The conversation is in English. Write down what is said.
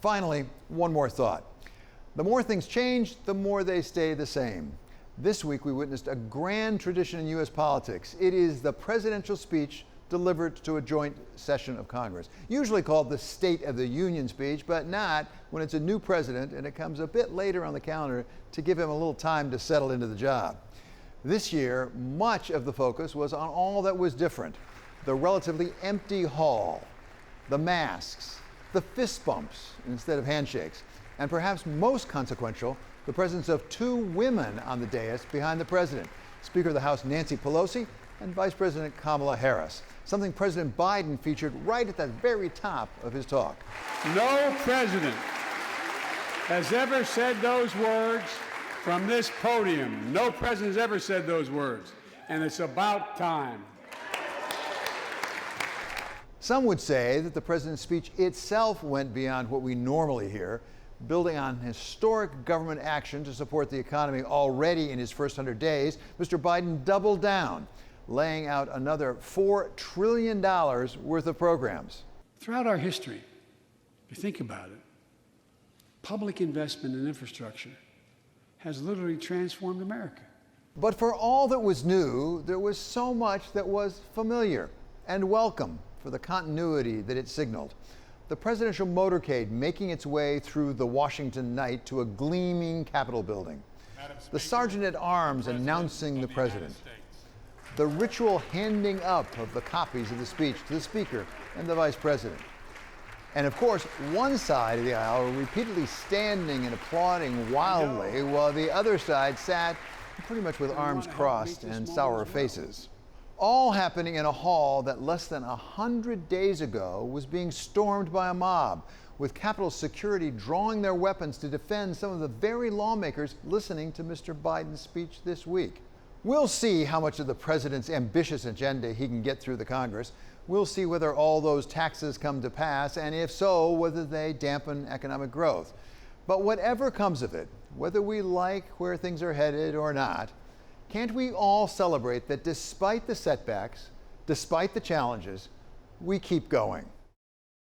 Finally, one more thought. The more things change, the more they stay the same. This week, we witnessed a grand tradition in U.S. politics. It is the presidential speech delivered to a joint session of Congress, usually called the State of the Union speech, but not when it's a new president and it comes a bit later on the calendar to give him a little time to settle into the job. This year, much of the focus was on all that was different: the relatively empty hall, the masks, the fist bumps instead of handshakes, and perhaps most consequential, the presence of two women on the dais behind the president, Speaker of the House Nancy Pelosi and Vice President Kamala Harris, something President Biden featured right at the very top of his talk. No president has ever said those words from this podium. No president has ever said those words, and it's about time. Some would say that the president's speech itself went beyond what we normally hear, building on historic government action to support the economy already in his first 100 days. Mr. Biden doubled down, laying out another $4 trillion worth of programs. Throughout our history, if you think about it, public investment in infrastructure has literally transformed America. But for all that was new, there was so much that was familiar and welcome for the continuity that it signaled. The presidential motorcade making its way through the Washington night to a gleaming Capitol building. The sergeant at arms announcing the president. The ritual handing up of the copies of the speech to the speaker and the vice president. And of course, one side of the aisle repeatedly standing and applauding wildly, while the other side sat pretty much with arms crossed and sour faces. All happening in a hall that less than 100 days ago was being stormed by a mob, with Capitol security drawing their weapons to defend some of the very lawmakers listening to Mr. Biden's speech this week. We'll see how much of the president's ambitious agenda he can get through the Congress. We'll see whether all those taxes come to pass, and if so, whether they dampen economic growth. But whatever comes of it, whether we like where things are headed or not, can't we all celebrate that despite the setbacks, despite the challenges, we keep going?